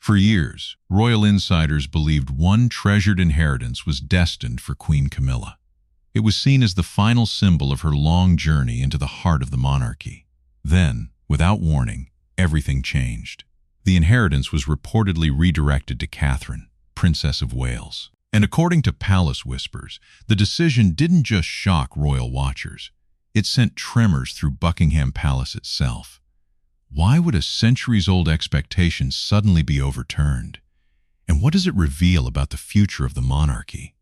For years, royal insiders believed one treasured inheritance was destined for Queen Camilla. It was seen as the final symbol of her long journey into the heart of the monarchy. Then, without warning, everything changed. The inheritance was reportedly redirected to Catherine, Princess of Wales. And according to palace whispers, the decision didn't just shock royal watchers. It sent tremors through Buckingham Palace itself. Why would a centuries-old expectation suddenly be overturned? And what does it reveal about the future of the monarchy?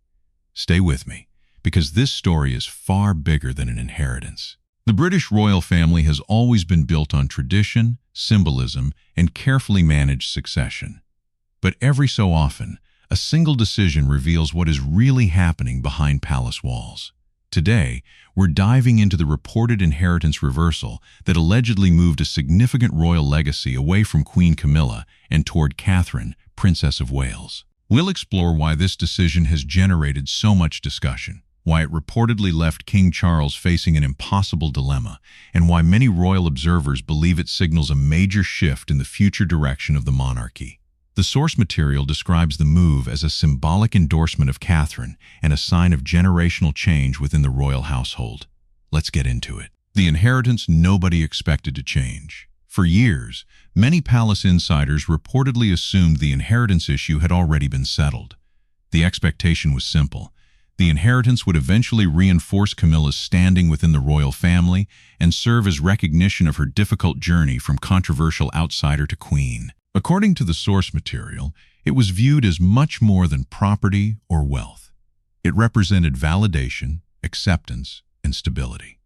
Stay with me, because this story is far bigger than an inheritance. The British royal family has always been built on tradition, symbolism, and carefully managed succession. But every so often, a single decision reveals what is really happening behind palace walls. Today, we're diving into the reported inheritance reversal that allegedly moved a significant royal legacy away from Queen Camilla and toward Catherine, Princess of Wales. We'll explore why this decision has generated so much discussion, why it reportedly left King Charles facing an impossible dilemma, and why many royal observers believe it signals a major shift in the future direction of the monarchy. The source material describes the move as a symbolic endorsement of Catherine and a sign of generational change within the royal household. Let's get into it. The inheritance nobody expected to change. For years, many palace insiders reportedly assumed the inheritance issue had already been settled. The expectation was simple. The inheritance would eventually reinforce Camilla's standing within the royal family and serve as recognition of her difficult journey from controversial outsider to queen. According to the source material, it was viewed as much more than property or wealth. It represented validation, acceptance, and stability.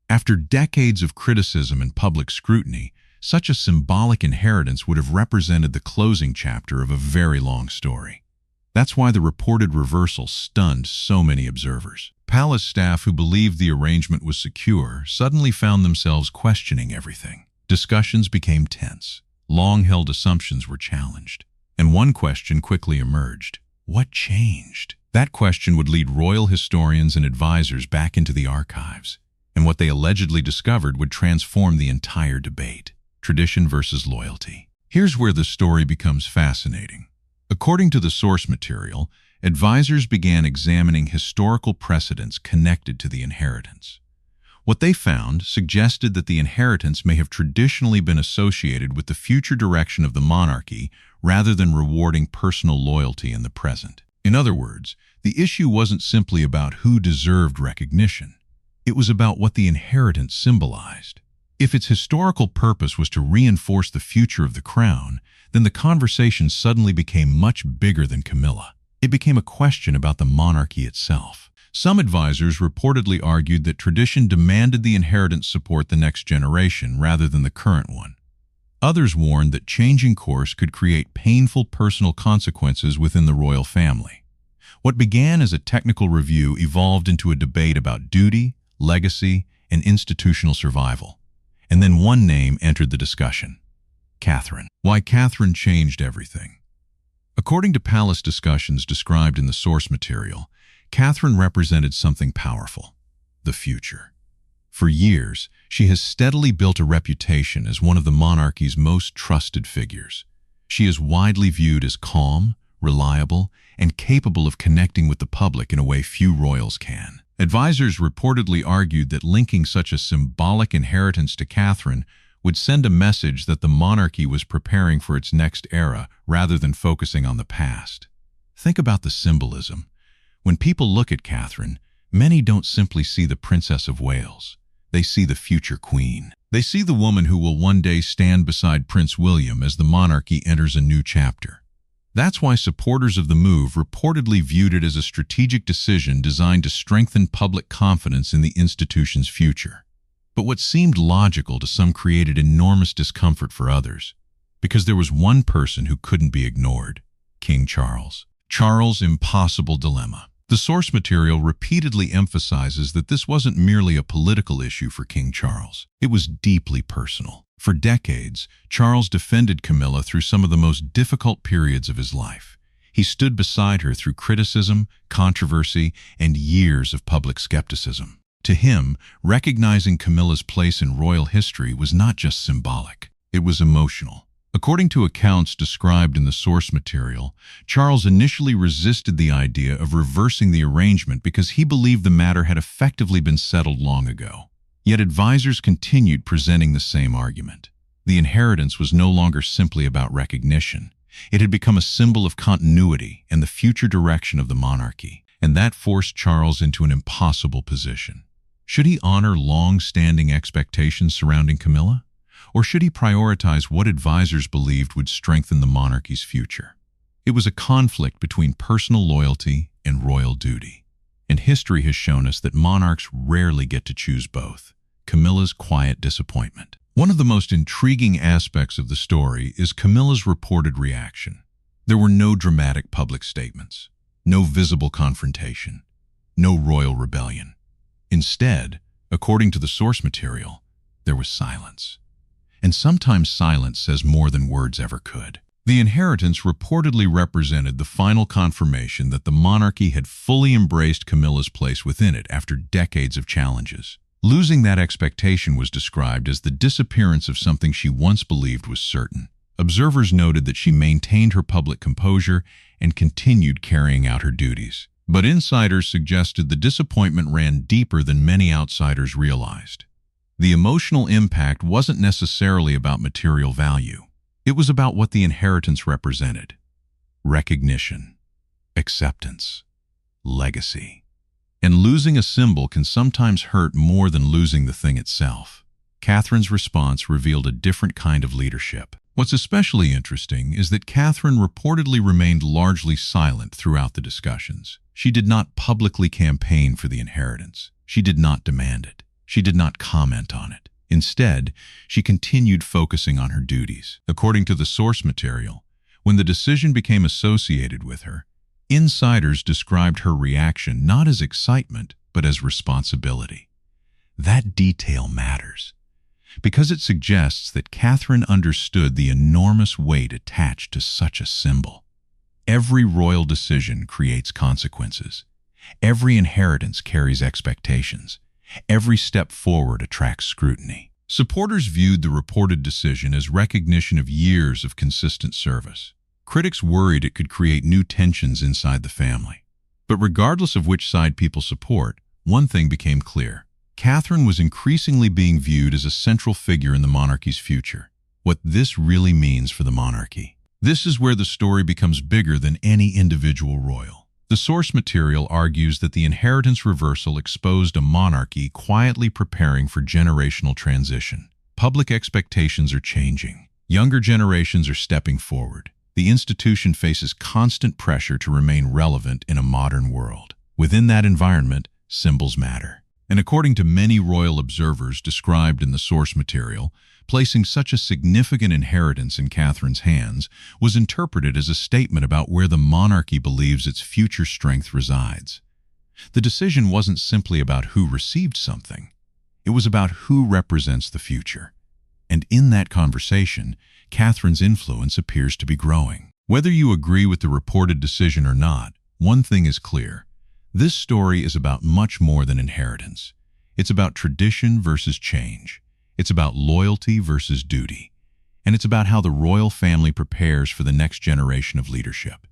After decades of criticism and public scrutiny, such a symbolic inheritance would have represented the closing chapter of a very long story. That's why the reported reversal stunned so many observers. Palace staff who believed the arrangement was secure suddenly found themselves questioning everything. Discussions became tense. Long-held assumptions were challenged. And one question quickly emerged. What changed? That question would lead royal historians and advisors back into the archives. And what they allegedly discovered would transform the entire debate. Tradition versus loyalty. Here's where the story becomes fascinating. According to the source material, advisors began examining historical precedents connected to the inheritance. What they found suggested that the inheritance may have traditionally been associated with the future direction of the monarchy rather than rewarding personal loyalty in the present. In other words, the issue wasn't simply about who deserved recognition. It was about what the inheritance symbolized. If its historical purpose was to reinforce the future of the crown, then the conversation suddenly became much bigger than Camilla. It became a question about the monarchy itself. Some advisors reportedly argued that tradition demanded the inheritance support the next generation rather than the current one. Others warned that changing course could create painful personal consequences within the royal family. What began as a technical review evolved into a debate about duty, legacy, and institutional survival. And then one name entered the discussion: Catherine. Why Catherine changed everything. According to palace discussions described in the source material, Catherine represented something powerful: the future. For years, she has steadily built a reputation as one of the monarchy's most trusted figures. She is widely viewed as calm, reliable, and capable of connecting with the public in a way few royals can. Advisors reportedly argued that linking such a symbolic inheritance to Catherine would send a message that the monarchy was preparing for its next era rather than focusing on the past. Think about the symbolism. When people look at Catherine, many don't simply see the Princess of Wales. They see the future queen. They see the woman who will one day stand beside Prince William as the monarchy enters a new chapter. That's why supporters of the move reportedly viewed it as a strategic decision designed to strengthen public confidence in the institution's future. But what seemed logical to some created enormous discomfort for others, because there was one person who couldn't be ignored: King Charles. Charles' impossible dilemma. The source material repeatedly emphasizes that this wasn't merely a political issue for King Charles. It was deeply personal. For decades, Charles defended Camilla through some of the most difficult periods of his life. He stood beside her through criticism, controversy, and years of public skepticism. To him, recognizing Camilla's place in royal history was not just symbolic, it was emotional. According to accounts described in the source material, Charles initially resisted the idea of reversing the arrangement because he believed the matter had effectively been settled long ago. Yet advisors continued presenting the same argument. The inheritance was no longer simply about recognition. It had become a symbol of continuity and the future direction of the monarchy, and that forced Charles into an impossible position. Should he honor long-standing expectations surrounding Camilla? Or should he prioritize what advisors believed would strengthen the monarchy's future? It was a conflict between personal loyalty and royal duty. And history has shown us that monarchs rarely get to choose both. Camilla's quiet disappointment. One of the most intriguing aspects of the story is Camilla's reported reaction. There were no dramatic public statements, no visible confrontation, no royal rebellion. Instead, according to the source material, there was silence. And sometimes silence says more than words ever could. The inheritance reportedly represented the final confirmation that the monarchy had fully embraced Camilla's place within it after decades of challenges. Losing that expectation was described as the disappearance of something she once believed was certain. Observers noted that she maintained her public composure and continued carrying out her duties. But insiders suggested the disappointment ran deeper than many outsiders realized. The emotional impact wasn't necessarily about material value. It was about what the inheritance represented: recognition, acceptance, legacy. And losing a symbol can sometimes hurt more than losing the thing itself. Catherine's response revealed a different kind of leadership. What's especially interesting is that Catherine reportedly remained largely silent throughout the discussions. She did not publicly campaign for the inheritance. She did not demand it. She did not comment on it. Instead, she continued focusing on her duties. According to the source material, when the decision became associated with her, insiders described her reaction not as excitement, but as responsibility. That detail matters, because it suggests that Catherine understood the enormous weight attached to such a symbol. Every royal decision creates consequences. Every inheritance carries expectations. Every step forward attracts scrutiny. Supporters viewed the reported decision as recognition of years of consistent service. Critics worried it could create new tensions inside the family. But regardless of which side people support, one thing became clear. Catherine was increasingly being viewed as a central figure in the monarchy's future. What this really means for the monarchy. This is where the story becomes bigger than any individual royal. The source material argues that the inheritance reversal exposed a monarchy quietly preparing for generational transition. Public expectations are changing. Younger generations are stepping forward. The institution faces constant pressure to remain relevant in a modern world. Within that environment, symbols matter. And according to many royal observers described in the source material, placing such a significant inheritance in Catherine's hands was interpreted as a statement about where the monarchy believes its future strength resides. The decision wasn't simply about who received something. It was about who represents the future. And in that conversation, Catherine's influence appears to be growing. Whether you agree with the reported decision or not, one thing is clear. This story is about much more than inheritance. It's about tradition versus change. It's about loyalty versus duty. And it's about how the royal family prepares for the next generation of leadership.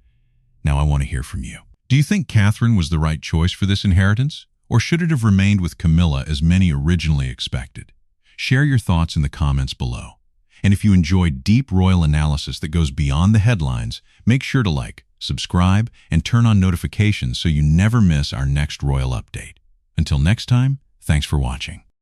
Now I want to hear from you. Do you think Catherine was the right choice for this inheritance? Or should it have remained with Camilla as many originally expected? Share your thoughts in the comments below. And if you enjoyed deep royal analysis that goes beyond the headlines, make sure to like, subscribe, and turn on notifications so you never miss our next royal update. Until next time, thanks for watching.